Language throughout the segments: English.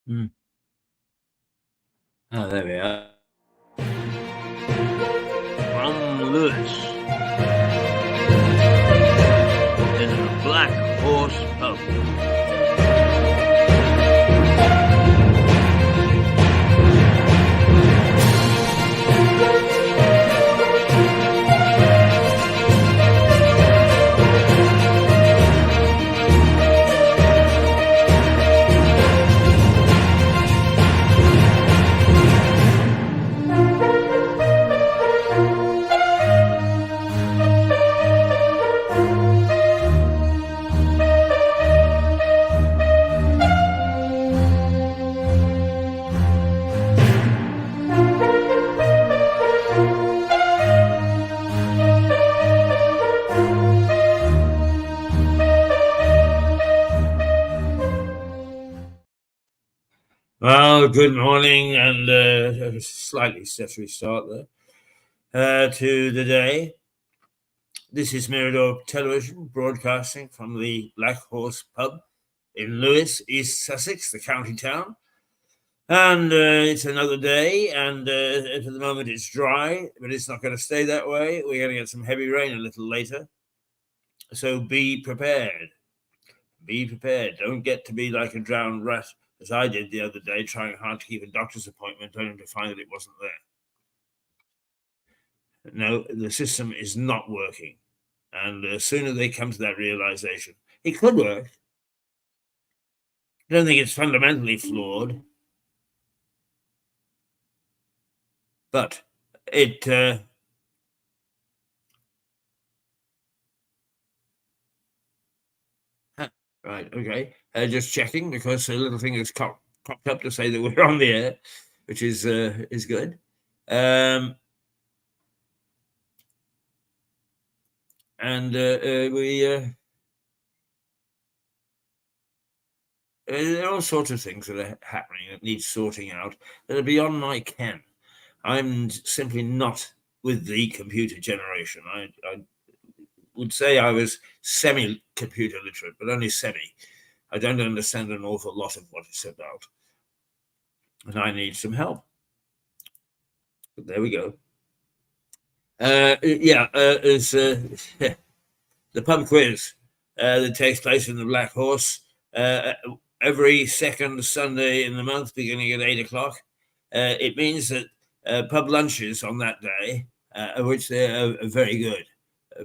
Mm. Oh, there we are. From Lewis in the Black Horse Pub. Well, good morning and a slightly stuttery start there to the day. This is Mirador Television broadcasting from the Black Horse Pub in Lewes, East Sussex, the county town. And it's another day, and for the moment it's dry, but it's not going to stay that way. We're going to get some heavy rain a little later. So be prepared. Be prepared. Don't get to be like a drowned rat, as I did the other day, trying hard to keep a doctor's appointment, only to find that it wasn't there. No, the system is not working. And the sooner they come to that realization, it could work. I don't think it's fundamentally flawed. But it right, okay. Just checking because a little thing has popped up to say that we're on the air, which is good. And we there are all sorts of things that are happening that need sorting out that are beyond my ken. I'm simply not with the computer generation. I would say I was semi-computer literate, but only semi. I don't understand an awful lot of what it's about. And I need some help. But there we go. It's the pub quiz that takes place in the Black Horse every second Sunday in the month, beginning at 8 o'clock. It means that pub lunches on that day, which they are very good.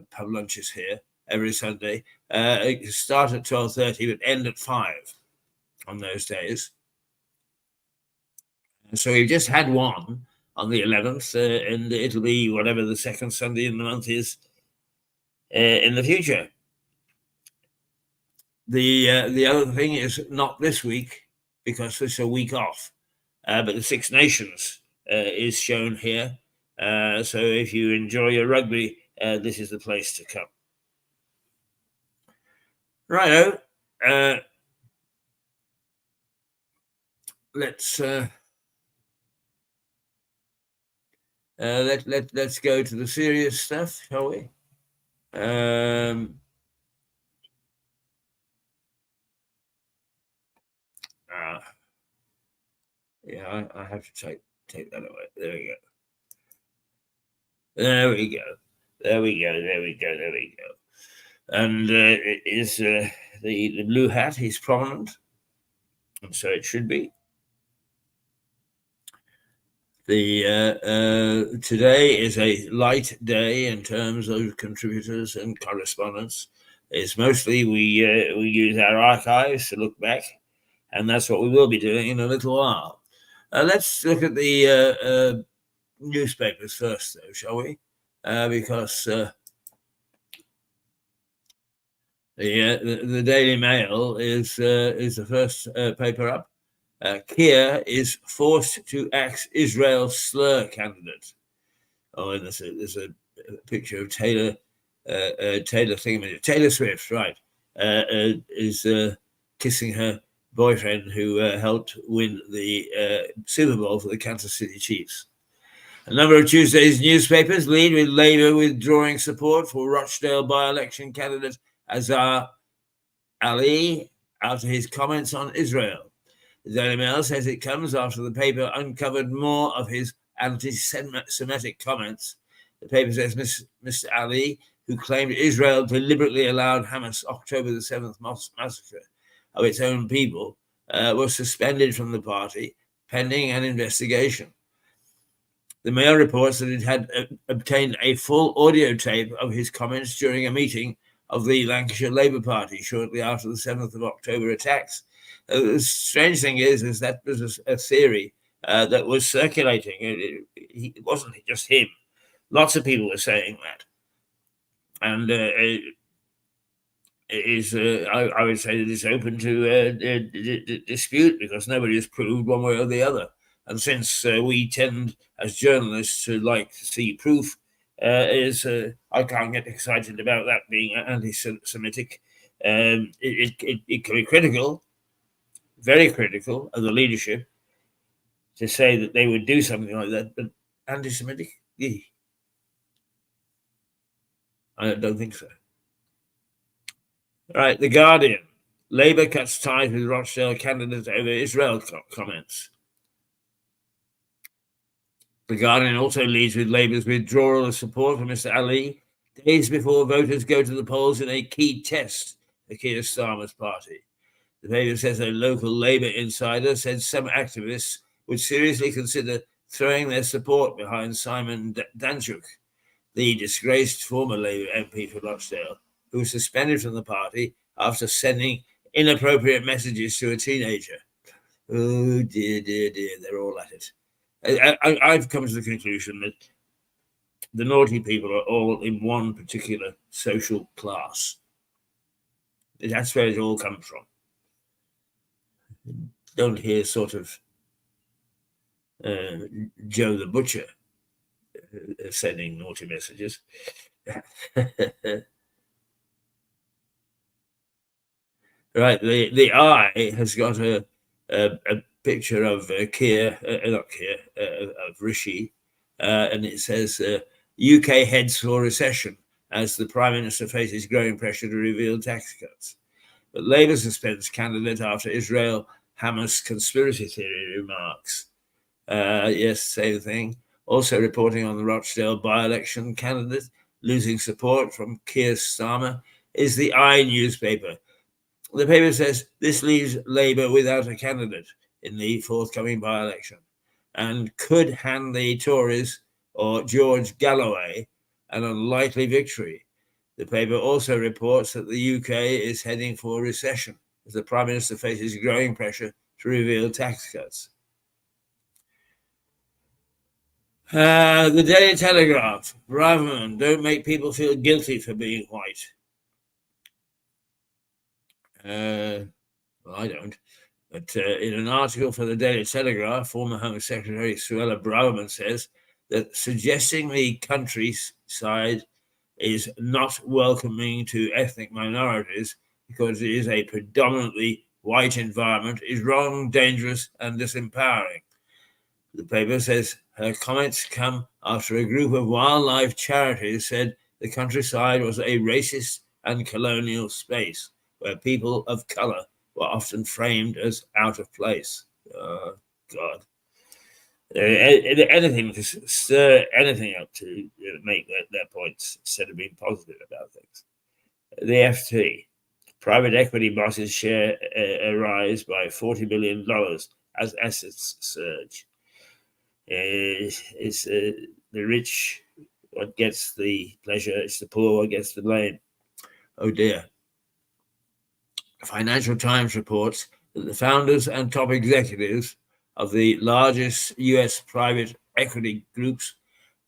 Pub lunches here every Sunday start at 12:30 but end at 5 on those days. So we've just had one on the 11th, and it'll be whatever the second Sunday in the month is in the future. The other thing is not this week because it's a week off, but the Six Nations is shown here. So if you enjoy your rugby, this is the place to come. Righto. Let's let's go to the serious stuff, shall we? Yeah, I have to take that away. There we go. There we go. There we go. There we go. There we go. And it is the blue hat is prominent, and so it should be. The today is a light day in terms of contributors and correspondence. It's mostly we use our archives to look back, and that's what we will be doing in a little while. Let's look at the newspapers first, though, shall we? Because the Daily Mail is the first paper up. Keir is forced to axe Israel slur candidate. Oh, and there's a picture of Taylor Swift, right? Is kissing her boyfriend who helped win the Super Bowl for the Kansas City Chiefs. A number of Tuesday's newspapers lead with Labour withdrawing support for Rochdale by-election candidate Azhar Ali after his comments on Israel. The Daily Mail says it comes after the paper uncovered more of his anti-Semitic comments. The paper says Mr. Ali, who claimed Israel deliberately allowed Hamas October the 7th massacre of its own people, was suspended from the party pending an investigation. The Mail reports that it had obtained a full audio tape of his comments during a meeting of the Lancashire Labour Party shortly after the 7th of October attacks. The strange thing is that was a theory that was circulating. It wasn't just him. Lots of people were saying that. And I would say that it's open to dispute because nobody has proved one way or the other. And since we tend, as journalists, to like to see proof, I can't get excited about that being anti-Semitic. It can be critical, very critical, of the leadership to say that they would do something like that, but anti-Semitic? I don't think so. All right, The Guardian. Labour cuts ties with Rochdale candidates over Israel comments. The Guardian also leads with Labour's withdrawal of support for Mr. Ali days before voters go to the polls in a key test for Keir Starmer's party. The paper says a local Labour insider said some activists would seriously consider throwing their support behind Simon Danchuk, the disgraced former Labour MP for Rochdale, who was suspended from the party after sending inappropriate messages to a teenager. Oh, dear, they're all at it. I've come to the conclusion that the naughty people are all in one particular social class. That's where it all comes from. Don't hear sort of Joe the Butcher sending naughty messages. Right, the Eye has got a picture of of Rishi, and it says UK heads for recession as the Prime Minister faces growing pressure to reveal tax cuts. But Labour suspends candidate after Israel Hamas conspiracy theory remarks. Yes, same thing. Also reporting on the Rochdale by-election candidate losing support from Keir Starmer is the Eye newspaper. The paper says this leaves Labour without a candidate in the forthcoming by-election and could hand the Tories or George Galloway an unlikely victory. The paper also reports that the UK is heading for recession as the Prime Minister faces growing pressure to reveal tax cuts. The Daily Telegraph. Braverman, don't make people feel guilty for being white. Well, I don't. But in an article for the Daily Telegraph, former Home Secretary Suella Braverman says that suggesting the countryside is not welcoming to ethnic minorities because it is a predominantly white environment is wrong, dangerous, and disempowering. The paper says her comments come after a group of wildlife charities said the countryside was a racist and colonial space where people of colour were often framed as out of place. Oh, God. Anything to stir anything up to make their points instead of being positive about things. The FT. Private equity bosses share rise by $40 billion as assets surge. It's the rich what gets the pleasure, it's the poor what gets the blame. Oh dear. Financial Times reports that the founders and top executives of the largest US private equity groups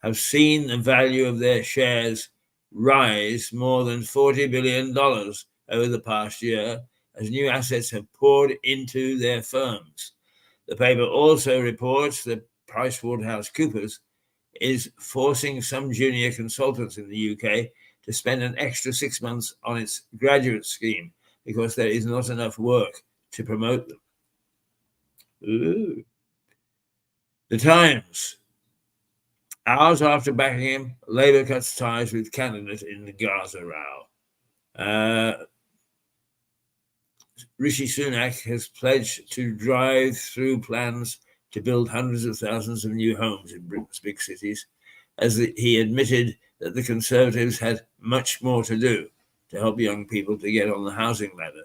have seen the value of their shares rise more than $40 billion over the past year as new assets have poured into their firms. The paper also reports that PricewaterhouseCoopers is forcing some junior consultants in the UK to spend an extra 6 months on its graduate scheme because there is not enough work to promote them. Ooh. The Times. Hours after backing him, Labour cuts ties with candidate in the Gaza row. Rishi Sunak has pledged to drive through plans to build hundreds of thousands of new homes in Britain's big cities, as he admitted that the Conservatives had much more to do to help young people to get on the housing ladder.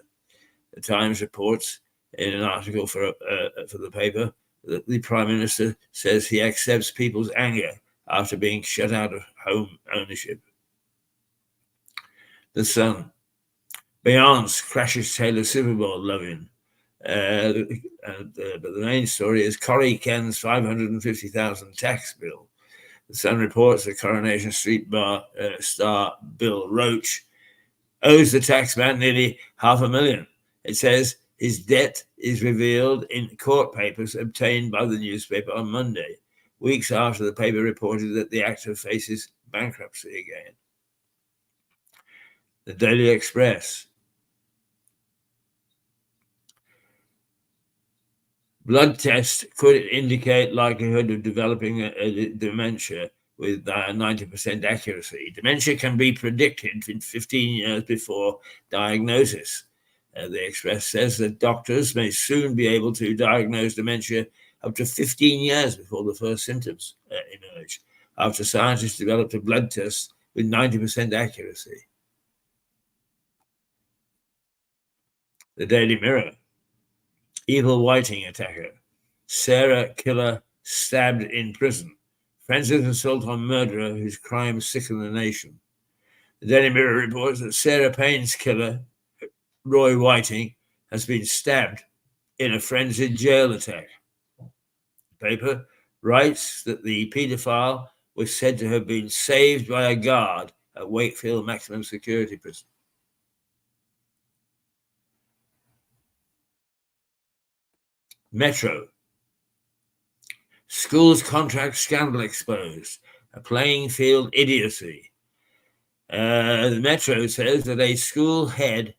The Times reports in an article for the paper that the Prime Minister says he accepts people's anger after being shut out of home ownership. The Sun. Beyonce crashes Taylor Super Bowl loving. But the main story is Corrie Ken's $550,000 tax bill. The Sun reports that Coronation Street star Bill Roach owes the taxman nearly $500,000. It says his debt is revealed in court papers obtained by the newspaper on Monday, weeks after the paper reported that the actor faces bankruptcy again. The Daily Express. Blood test could indicate likelihood of developing a dementia with 90% accuracy. Dementia can be predicted in 15 years before diagnosis. The Express says that doctors may soon be able to diagnose dementia up to 15 years before the first symptoms emerge, after scientists developed a blood test with 90% accuracy. The Daily Mirror. Evil whiting attacker. Sarah killer stabbed in prison. Forensic assault on murderer whose crimes sicken the nation. The Daily Mirror reports that Sarah Payne's killer, Roy Whiting, has been stabbed in a frenzied jail attack. The paper writes that the paedophile was said to have been saved by a guard at Wakefield Maximum Security Prison. Metro. Schools contract scandal exposed. A playing field idiocy. The Metro says that a school head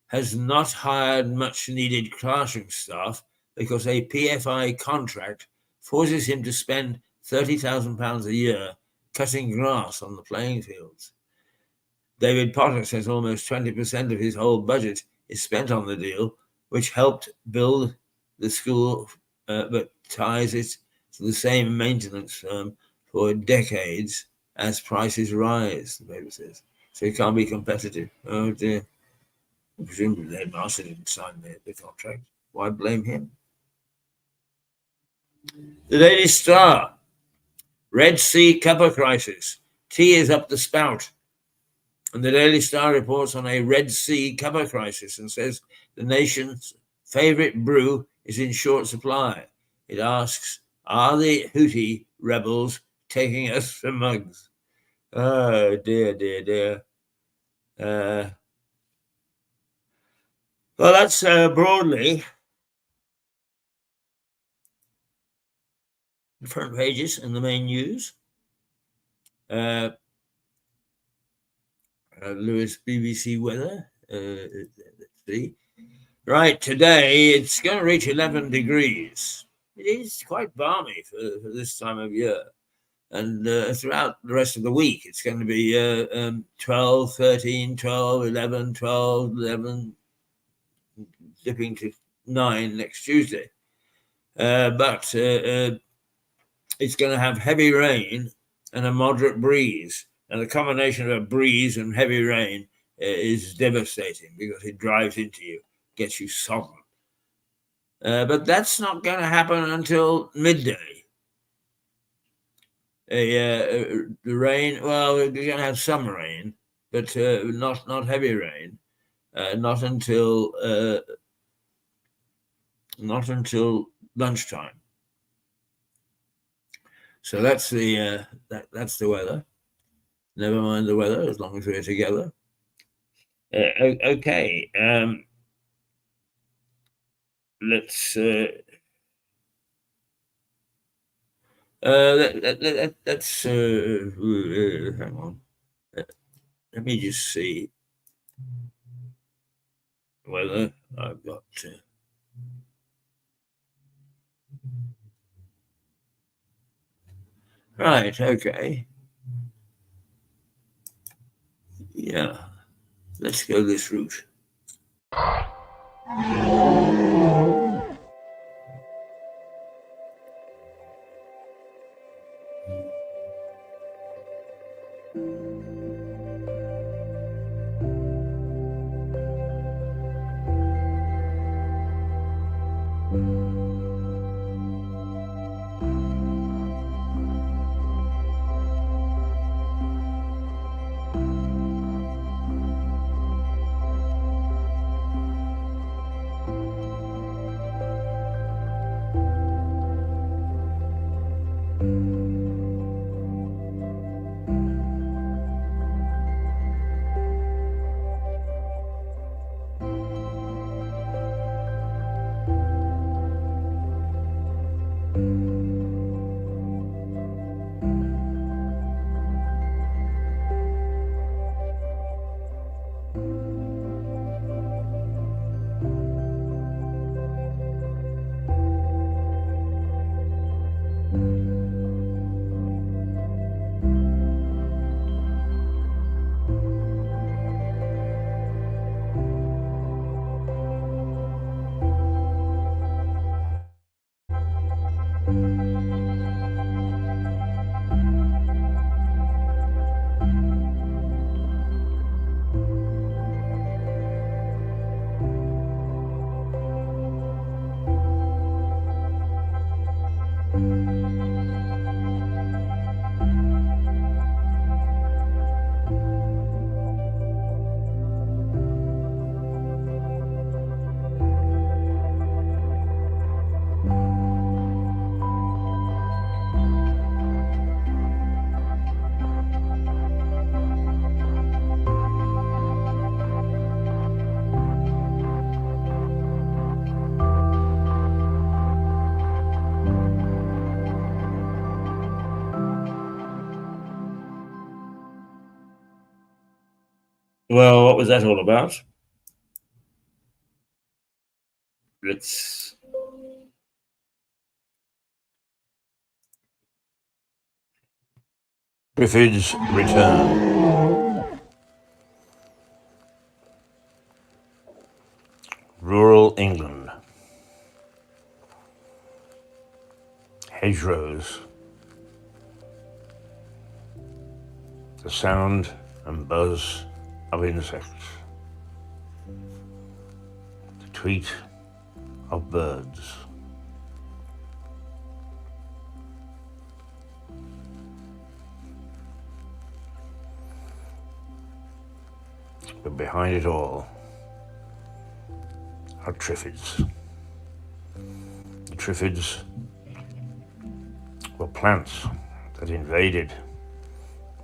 has not hired much needed classroom staff because a PFI contract forces him to spend £30,000 a year cutting grass on the playing fields. David Potter says almost 20% of his whole budget is spent on the deal, which helped build the school, but ties it to the same maintenance firm for decades as prices rise, the paper says. So it can't be competitive. Oh dear. Presumably the headmaster didn't sign the contract. Why blame him? The Daily Star. Red Sea cuppa crisis. Tea is up the spout. And the Daily Star reports on a Red Sea cuppa crisis and says the nation's favourite brew is in short supply. It asks, are the Houthi rebels taking us for mugs? Oh, dear, dear, dear. Well, that's broadly the front pages and the main news. Lewis, BBC weather. Let's see. Right, today it's going to reach 11 degrees. It is quite balmy for this time of year. And throughout the rest of the week, it's going to be 12, 13, 12, 11, 12, 11, dipping to 9 next Tuesday. But it's going to have heavy rain and a moderate breeze. And the combination of a breeze and heavy rain is devastating because it drives into you, gets you sodden. But that's not going to happen until midday. The rain, well, we're going to have some rain, but not heavy rain. Not until lunchtime. So that's the weather. Never mind the weather, as long as we're together. Okay. Let's. Let's. Hang on. Let me just see whether I've got. Right. Okay. Yeah. Let's go this route. Well, what was that all about? Let's Griffith's return. Rural England. Hedgerows. The sound and buzz of insects. The tweet of birds. But behind it all are triffids. The triffids were plants that invaded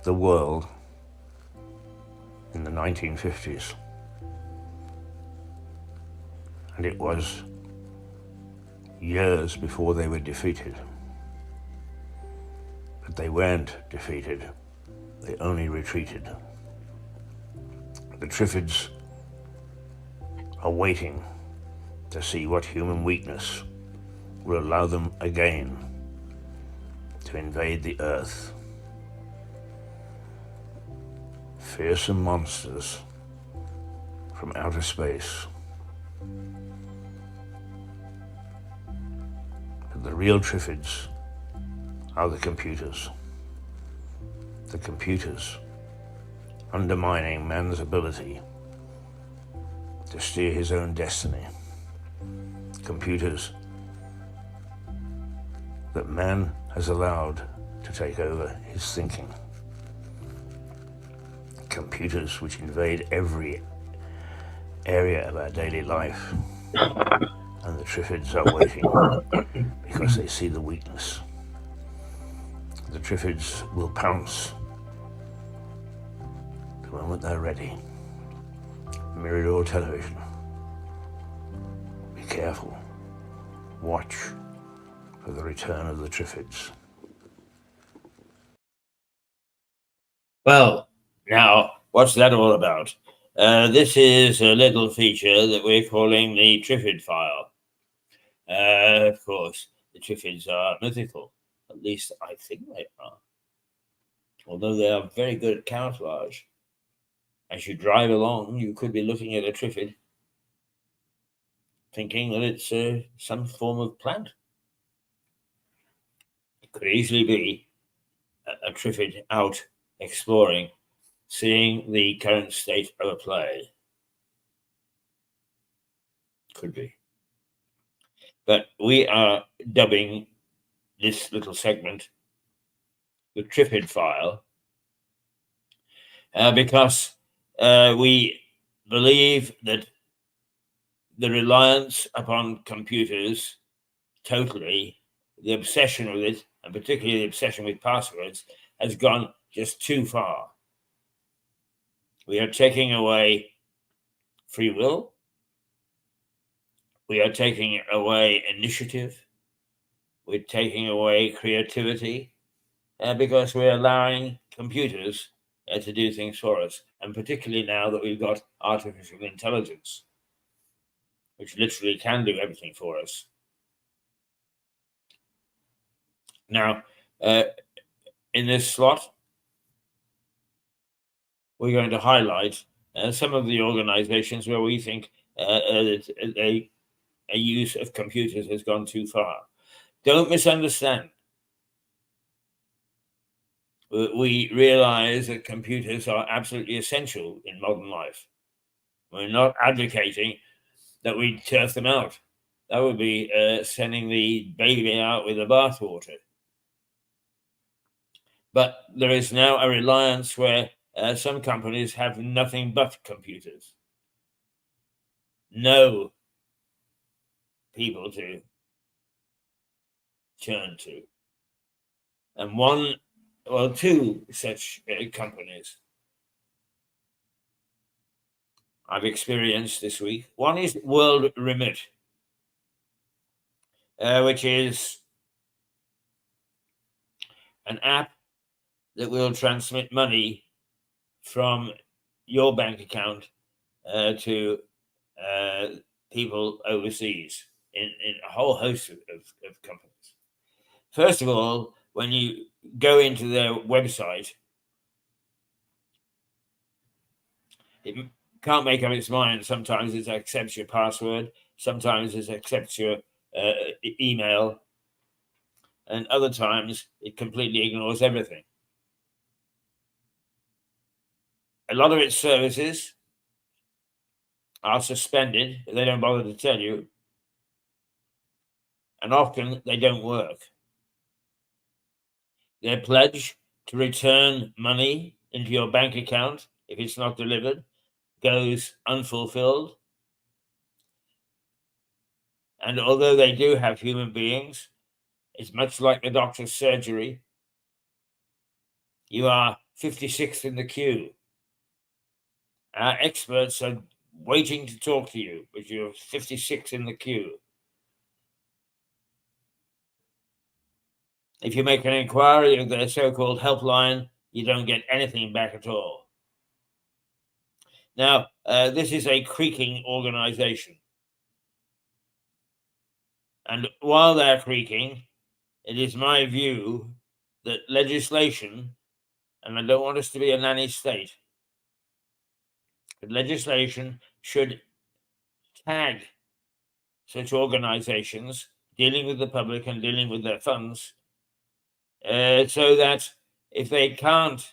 the world in the 1950s. And it was years before they were defeated. But they weren't defeated, they only retreated. The triffids are waiting to see what human weakness will allow them again to invade the earth. Fearsome monsters from outer space. But the real triffids are the computers. The computers undermining man's ability to steer his own destiny. Computers that man has allowed to take over his thinking. Computers which invade every area of our daily life. And the triffids are waiting because they see the weakness. The triffids will pounce the moment they're ready. Mirador Television. Be careful. Watch for the return of the triffids. Well, now, what's that all about? This is a little feature that we're calling the Triffid File. Of course, the Triffids are mythical. At least I think they are. Although they are very good at camouflage. As you drive along, you could be looking at a Triffid. thinking that it's some form of plant. It could easily be a Triffid out exploring, seeing the current state of a play. Could be. But we are dubbing this little segment the Triffid file because we believe that the reliance upon computers totally, the obsession with it, and particularly the obsession with passwords, has gone just too far. We are taking away free will. We are taking away initiative. We're taking away creativity because we're allowing computers to do things for us. And particularly now that we've got artificial intelligence, which literally can do everything for us. Now, in this slot, we're going to highlight some of the organizations where we think a use of computers has gone too far. Don't misunderstand. We realize that computers are absolutely essential in modern life. We're not advocating that we turf them out. That would be sending the baby out with the bathwater. But there is now a reliance where some companies have nothing but computers. No people to turn to. And one or two such companies I've experienced this week. One is World Remit, which is an app that will transmit money from your bank account to people overseas in a whole host of companies. First of all, when you go into their website, it can't make up its mind. Sometimes it accepts your password, sometimes it accepts your email, and other times it completely ignores everything. A lot of its services are suspended. They don't bother to tell you. And often they don't work. Their pledge to return money into your bank account if it's not delivered goes unfulfilled. And although they do have human beings, it's much like the doctor's surgery. You are 56th in the queue. Our experts are waiting to talk to you, but you're 56th in the queue. If you make an inquiry of their so-called helpline, you don't get anything back at all. Now, this is a creaking organization. And while they're creaking, it is my view that legislation, and I don't want us to be a nanny state, but legislation should tag such organizations dealing with the public and dealing with their funds so that if they can't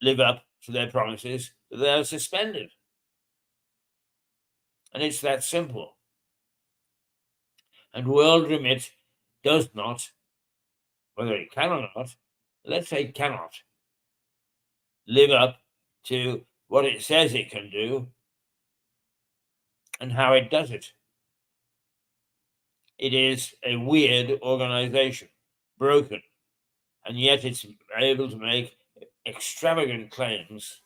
live up to their promises, they're suspended. And it's that simple. And World Remit does not, whether it can or not, let's say cannot, live up to what it says it can do and how it does it. It is a weird organization, broken, and yet it's able to make extravagant claims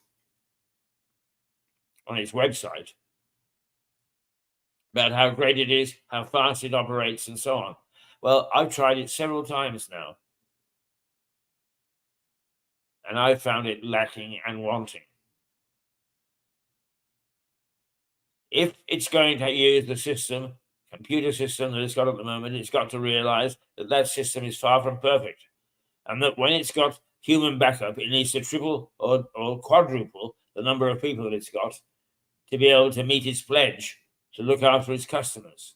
on its website about how great it is, how fast it operates, and so on. Well, I've tried it several times now, and I found it lacking and wanting. If it's going to use the system, computer system that it's got at the moment, it's got to realize that that system is far from perfect, and that when it's got human backup, it needs to triple or quadruple the number of people that it's got to be able to meet its pledge to look after its customers.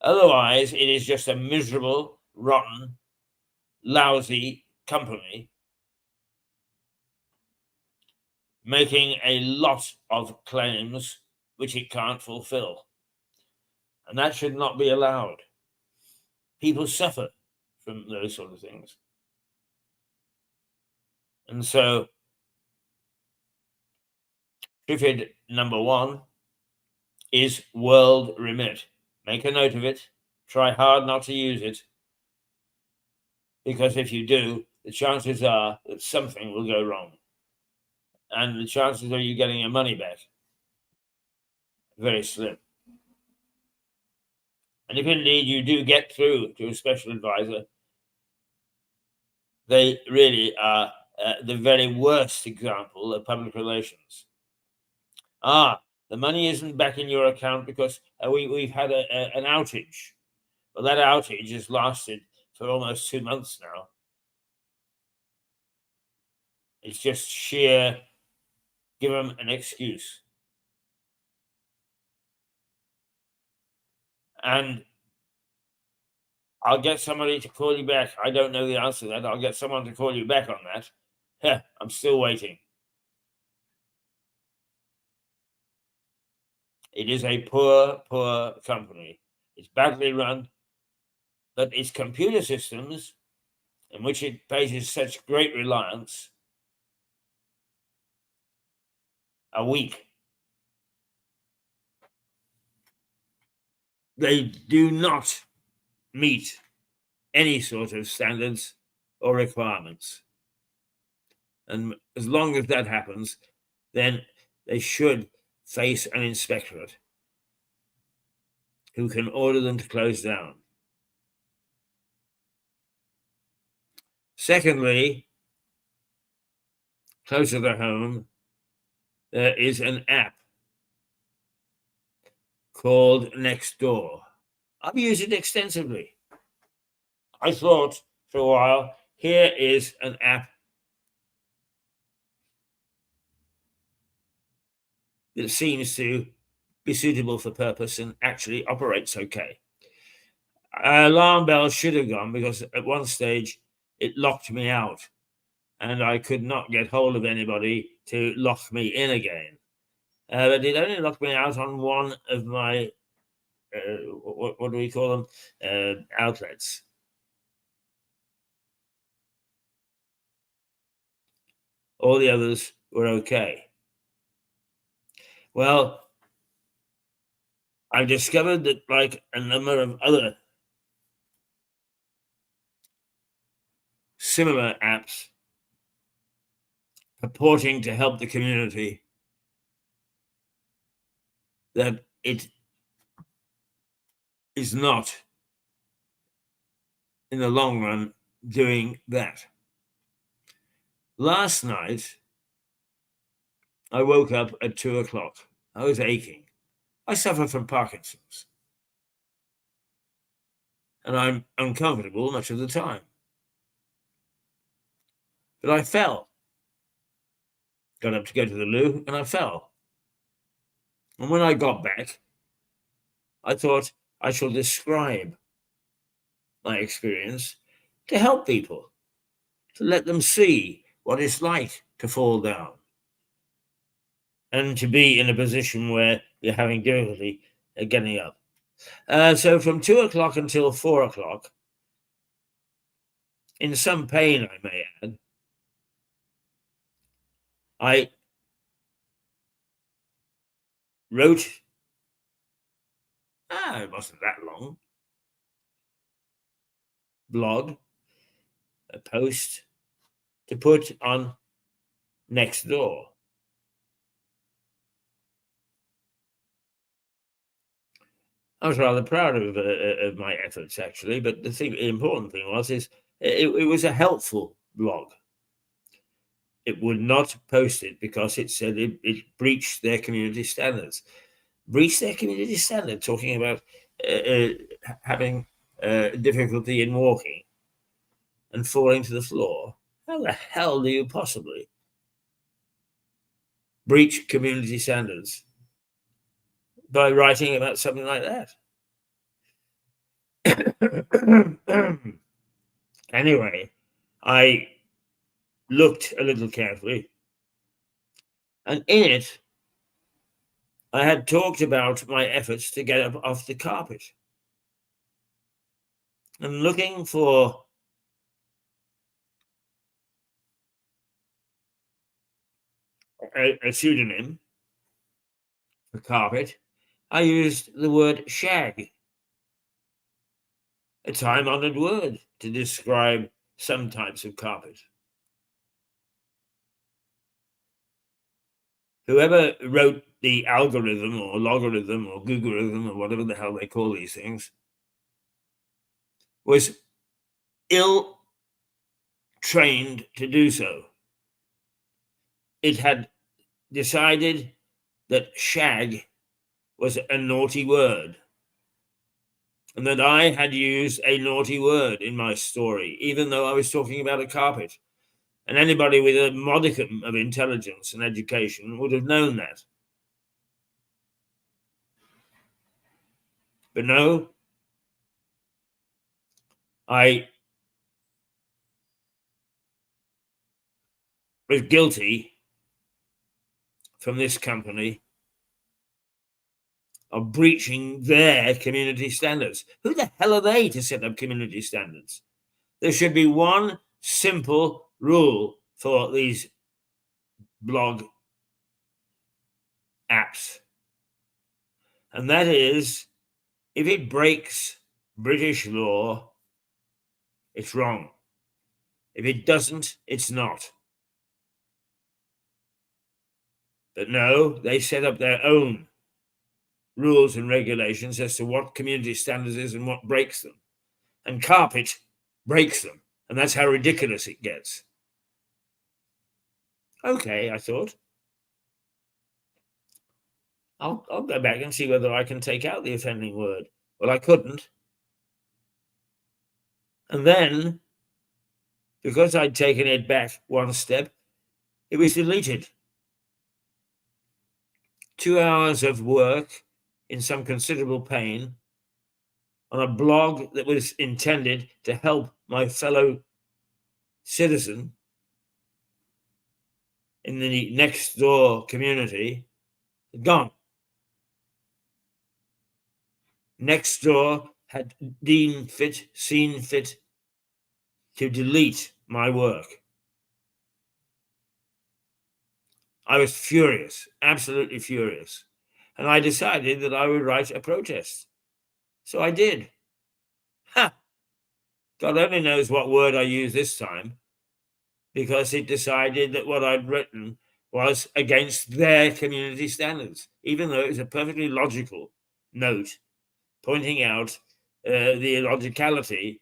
Otherwise, it is just a miserable, rotten, lousy company making a lot of claims which it can't fulfill. And that should not be allowed. People suffer from those sort of things. And so, Trifid number 1 is World Remit. Make a note of it. Try hard not to use it, because if you do, the chances are that something will go wrong. And the chances of you getting your money back very slim. And if indeed you do get through to a special advisor, they really are the very worst example of public relations. The money isn't back in your account because we've had an outage. Well, that outage has lasted for almost 2 months now. It's just sheer, give them an excuse. And I'll get somebody to call you back. I don't know the answer to that. I'll get someone to call you back on that. I'm still waiting. It is a poor, poor company. It's badly run, but its computer systems, in which it places such great reliance, are weak. They do not meet any sort of standards or requirements. And as long as that happens, then they should face an inspectorate who can order them to close down. Secondly, closer to home, there is an app called Nextdoor. I've used it extensively. I thought for a while, here is an app that seems to be suitable for purpose and actually operates okay. Alarm bells should have gone, because at one stage it locked me out and I could not get hold of anybody to lock me in again. But it only locked me out on one of my, what do we call them, outlets. All the others were okay. Well, I've discovered that, like a number of other similar apps purporting to help the community, that it is not, in the long run, doing that. Last night, I woke up at 2 o'clock. I was aching. I suffer from Parkinson's, and I'm uncomfortable much of the time. But I fell. Got up to go to the loo, and I fell. And when I got back, I thought I shall describe my experience to help people, to let them see what it's like to fall down and to be in a position where you're having difficulty getting up. So from 2 o'clock until 4 o'clock, in some pain, I may add, I wrote, it wasn't that long, blog, a post to put on Nextdoor. I was rather proud of my efforts, actually, but the important thing was it was a helpful blog. It would not post it because it said it breached their community standards. Breached their community standard, talking about having difficulty in walking and falling to the floor. How the hell do you possibly breach community standards? by writing about something like that. Anyway, I looked a little carefully, and in it, I had talked about my efforts to get up off the carpet. And looking for a pseudonym for carpet, I used the word shag, a time-honored word to describe some types of carpet. Whoever wrote the algorithm or logarithm or Googlerithm or whatever the hell they call these things was ill-trained to do so. It had decided that shag was a naughty word, and that I had used a naughty word in my story, even though I was talking about a carpet. And anybody with a modicum of intelligence and education would have known that. But no, I was guilty from this company of breaching their community standards. Who the hell are they to set up community standards? There should be one simple rule for these blog apps, and that is, if it breaks British law, it's wrong. If it doesn't, it's not. But no, they set up their own rules and regulations as to what community standards is and what breaks them. And carpet breaks them. And that's how ridiculous it gets. Okay, I thought. I'll go back and see whether I can take out the offending word. Well, I couldn't. And then, because I'd taken it back one step, it was deleted. 2 hours of work in some considerable pain on a blog that was intended to help my fellow citizen in the next door community, gone. Next door had seen fit to delete my work. I was furious, absolutely furious. And I decided that I would write a protest. So I did. Ha! God only knows what word I used this time, because it decided that what I'd written was against their community standards, even though it was a perfectly logical note pointing out the illogicality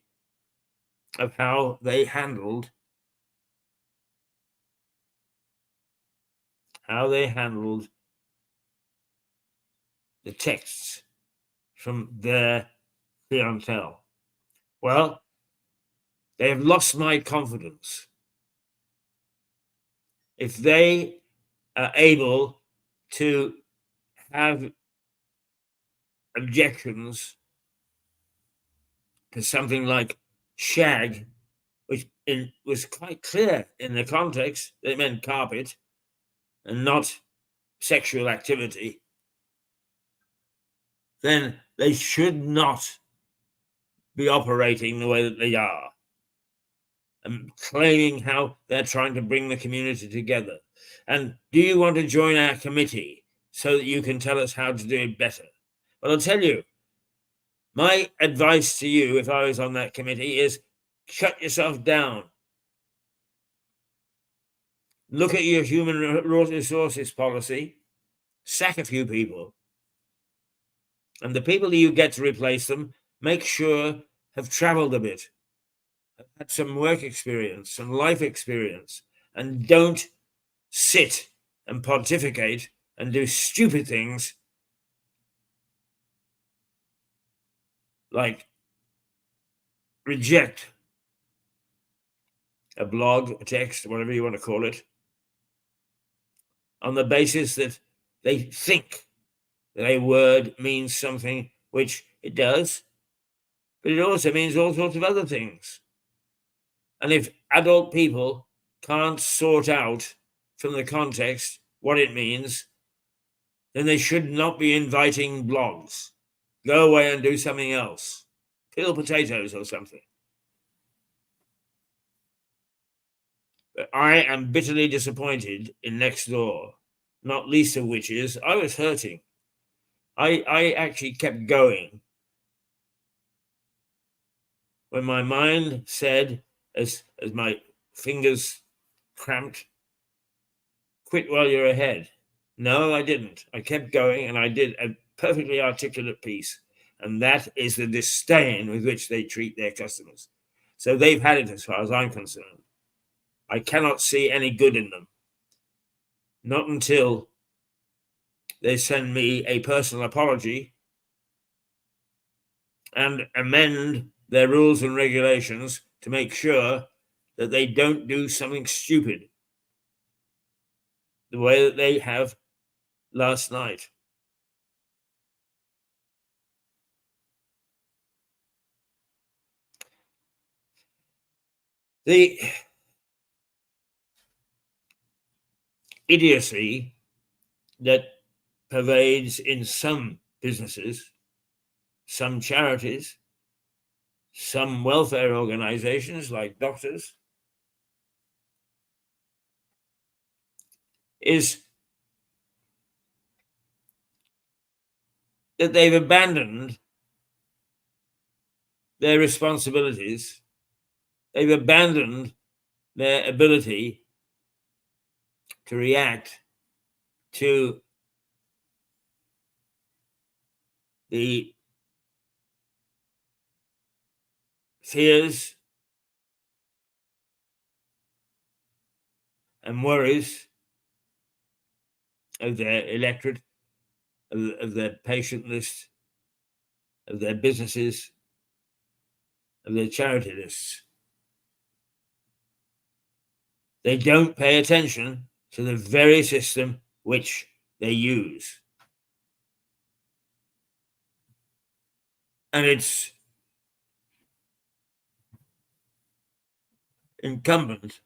of how they handled the texts from their clientele. Well, they have lost my confidence. If they are able to have objections to something like shag, which was quite clear in the context that it meant carpet and not sexual activity, then they should not be operating the way that they are and claiming how they're trying to bring the community together. And do you want to join our committee so that you can tell us how to do it better? Well, I'll tell you, my advice to you, if I was on that committee, is shut yourself down. Look at your human resources policy, sack a few people, and the people that you get to replace them, make sure have traveled a bit, have had some work experience, some life experience, and don't sit and pontificate and do stupid things like reject a blog, a text, whatever you want to call it, on the basis that they think that a word means something, which it does, but it also means all sorts of other things. And if adult people can't sort out from the context what it means, then they should not be inviting blogs. Go away and do something else. Peel potatoes or something. But I am bitterly disappointed in Nextdoor, not least of which is I was hurting. I actually kept going when my mind said, as my fingers cramped, quit while you're ahead. No, I didn't. I kept going, and I did a perfectly articulate piece, and that is the disdain with which they treat their customers. So they've had it as far as I'm concerned. I cannot see any good in them. Not until they send me a personal apology and amend their rules and regulations to make sure that they don't do something stupid the way that they have last night. The idiocy that pervades in some businesses, some charities, some welfare organizations like doctors, is that they've abandoned their responsibilities. They've abandoned their ability to react to the fears and worries of their electorate, of their patient list, of their businesses, of their charity lists. They don't pay attention to the very system which they use. And it's incumbent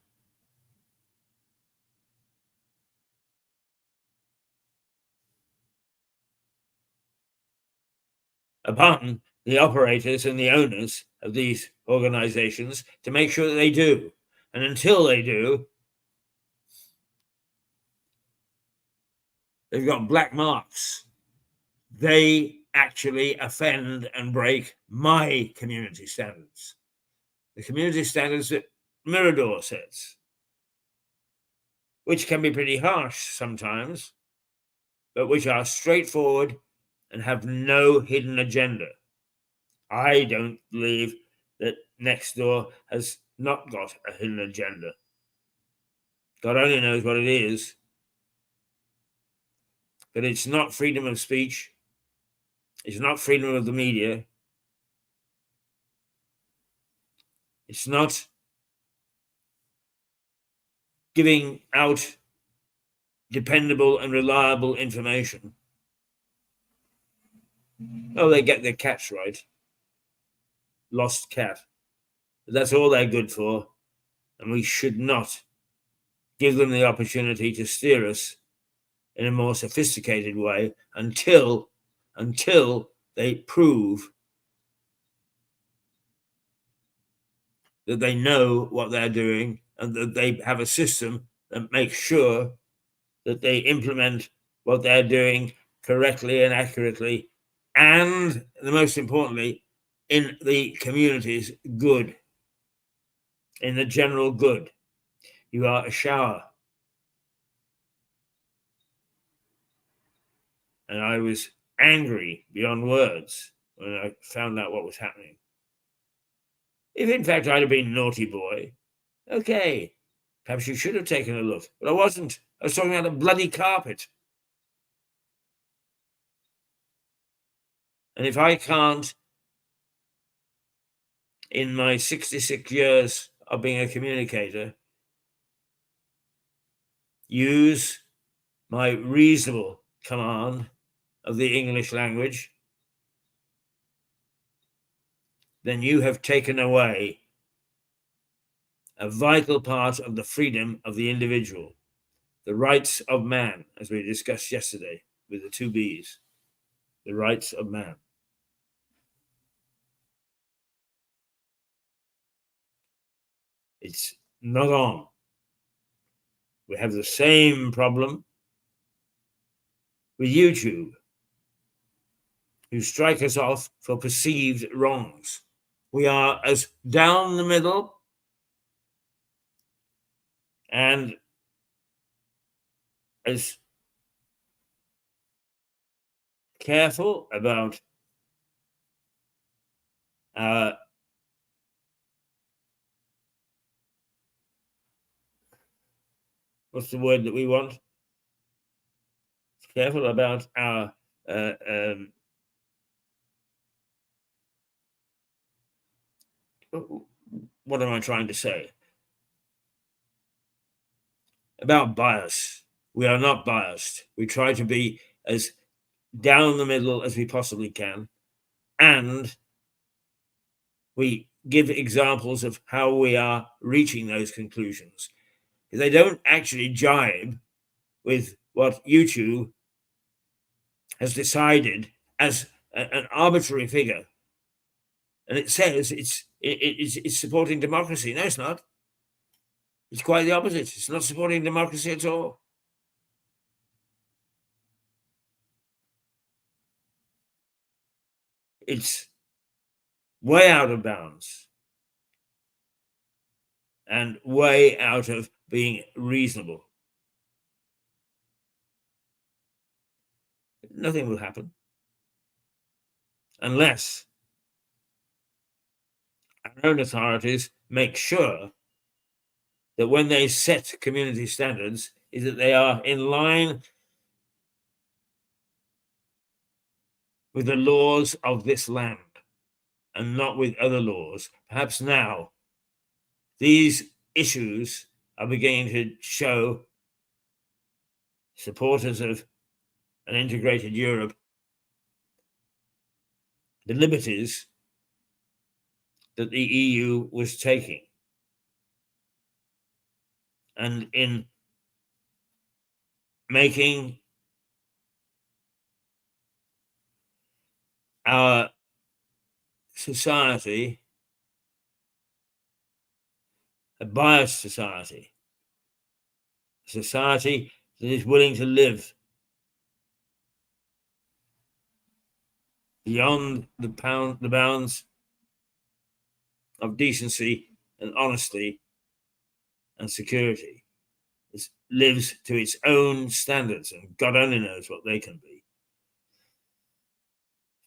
upon the operators and the owners of these organizations to make sure that they do. And until they do, they've got black marks. They actually offend and break my community standards, the community standards that Mirador sets, which can be pretty harsh sometimes, but which are straightforward and have no hidden agenda. I don't believe that Nextdoor has not got a hidden agenda. God only knows what it is. But it's not freedom of speech. It's not freedom of the media. It's not giving out dependable and reliable information. Oh, they get their cats right. Lost cat. But that's all they're good for. And we should not give them the opportunity to steer us in a more sophisticated way until they prove that they know what they're doing and that they have a system that makes sure that they implement what they're doing correctly and accurately, and the most importantly, in the community's good, in the general good. You are a shower. And I was angry beyond words when I found out what was happening. If in fact I'd have been a naughty boy, okay, perhaps you should have taken a look. But I wasn't. I was talking about a bloody carpet. And if I can't, in my 66 years of being a communicator, use my reasonable command of the English language, then you have taken away a vital part of the freedom of the individual, the rights of man, as we discussed yesterday with the two B's, the rights of man. It's not on. We have the same problem with YouTube, who strike us off for perceived wrongs. We are as down the middle and as careful about what's the word that we want? Careful about our what am I trying to say? About bias. We are not biased. We try to be as down the middle as we possibly can, and we give examples of how we are reaching those conclusions. They don't actually jibe with what YouTube has decided as an arbitrary figure, and it says it's supporting democracy. No, it's not. It's quite the opposite. It's not supporting democracy at all. It's way out of bounds and way out of being reasonable. Nothing will happen unless our own authorities make sure that when they set community standards, is that they are in line with the laws of this land and not with other laws. Perhaps now these issues are beginning to show supporters of an integrated Europe the liberties that the EU was taking. And in making our society a biased society, a society that is willing to live beyond the bounds of decency and honesty and security. It lives to its own standards, and God only knows what they can be.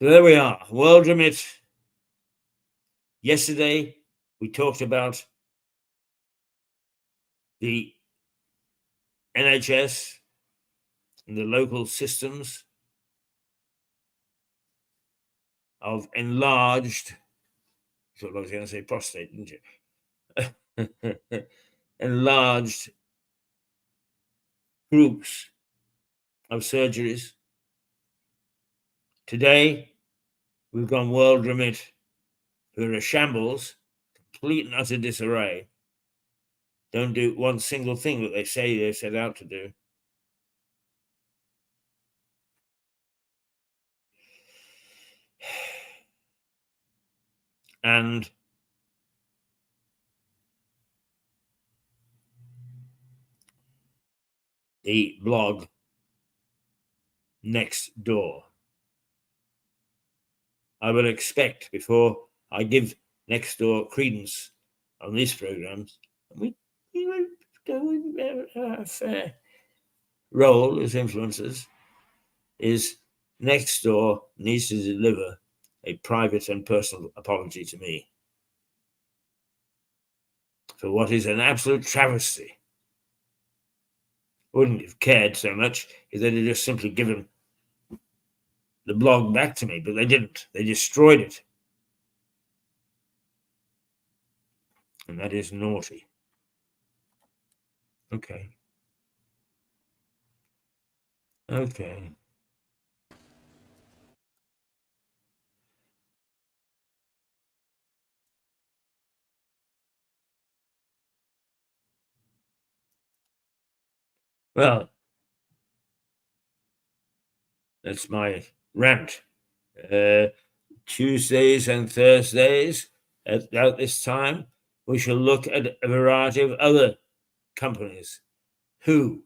So there we are, World Remit. Yesterday, we talked about the NHS and the local systems of enlarged, that's what I was going to say, prostate, didn't you? Enlarged groups of surgeries. Today, we've gone World Remit, who are a shambles, complete and utter disarray, don't do one single thing that they say they set out to do. And the blog next door. I would expect, before I give next door credence on these programs, we will go with a fair role as influencers, is next door needs to deliver a private and personal apology to me for what is an absolute travesty. Wouldn't have cared so much if they'd have just simply given the blog back to me, but they didn't. They destroyed it. And that is naughty. Okay. Well, that's my rant. Tuesdays and Thursdays at about this time, we shall look at a variety of other companies who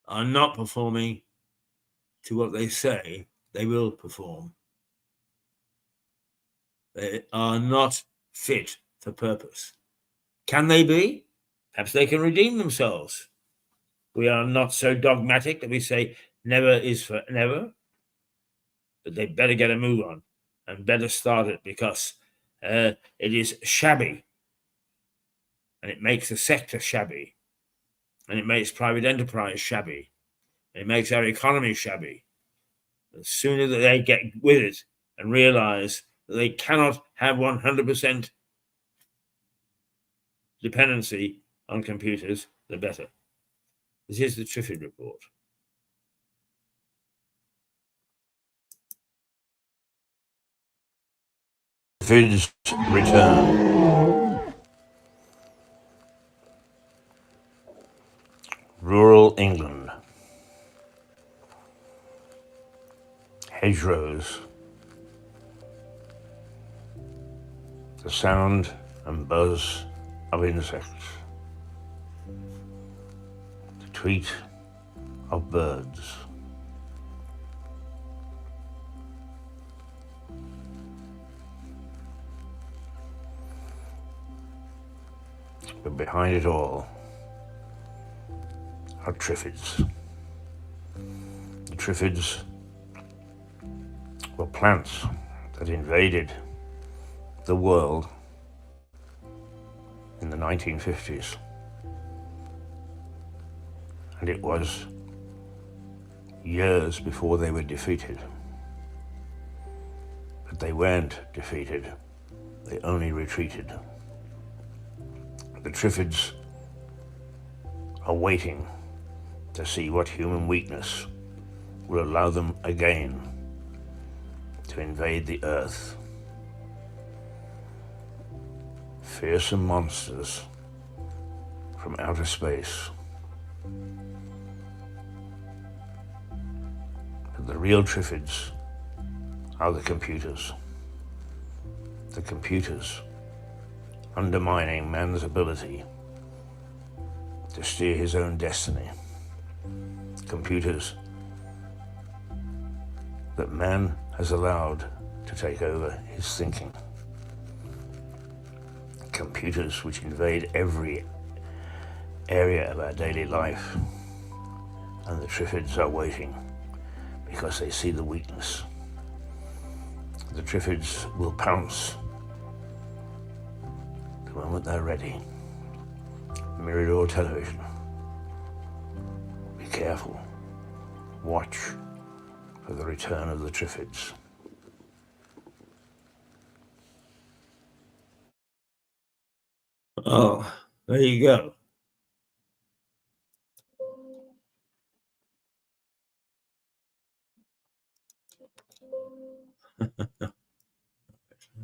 are not performing to what they say they will perform. They are not fit for purpose. Can they be? Perhaps they can redeem themselves. We are not so dogmatic that we say never is for never, but they better get a move on and better start it, because it is shabby, and it makes the sector shabby, and it makes private enterprise shabby, and it makes our economy shabby. The sooner that they get with it and realize that they cannot have 100% dependency on computers, the better. This is the Triffitt report. Triffitt's return. Rural England. Hedgerows. The sound and buzz of insects. The tweet of birds. But behind it all are Triffid's. The Triffid's were plants that invaded the world in the 1950s. And it was years before they were defeated. But they weren't defeated, they only retreated. The Triffids are waiting to see what human weakness will allow them again to invade the earth. Fearsome monsters from outer space. But the real Triffids are the computers. The computers undermining man's ability to steer his own destiny. Computers that man has allowed to take over his thinking. Computers which invade every area of our daily life. And the Triffids are waiting because they see the weakness. The Triffids will pounce the moment they're ready. Mirador Television. Be careful. Watch for the return of the Triffids. Oh, there you go.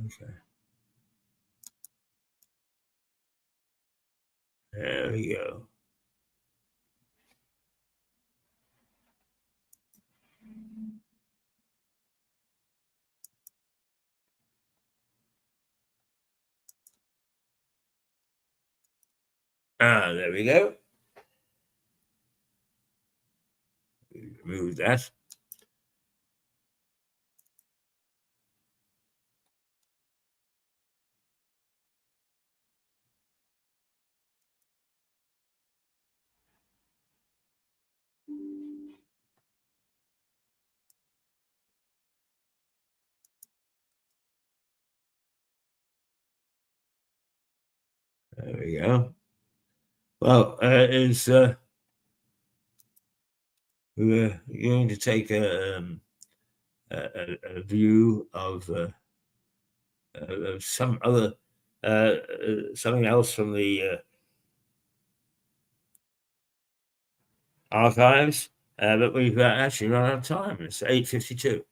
Okay. There we go. There we go. Remove that. There we go. Well, we were going to take a view of some other something else from the archives, But we've actually run out of time. It's 8:52.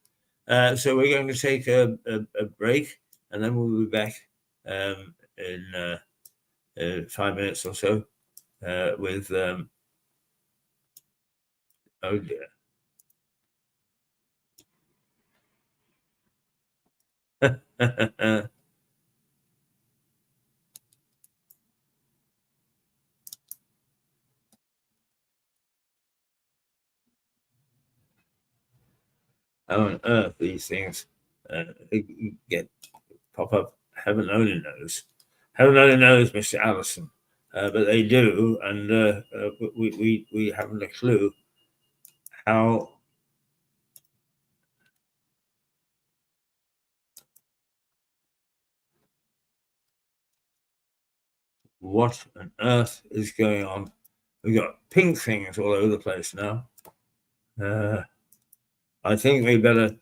So we're going to take a break, and then we'll be back in 5 minutes or so with oh dear. How on earth these things get pop up? Heaven only knows. Heaven only knows, Mr. Allison. But they do, and we haven't a clue how. What on earth is going on? We've got pink things all over the place now. I think we better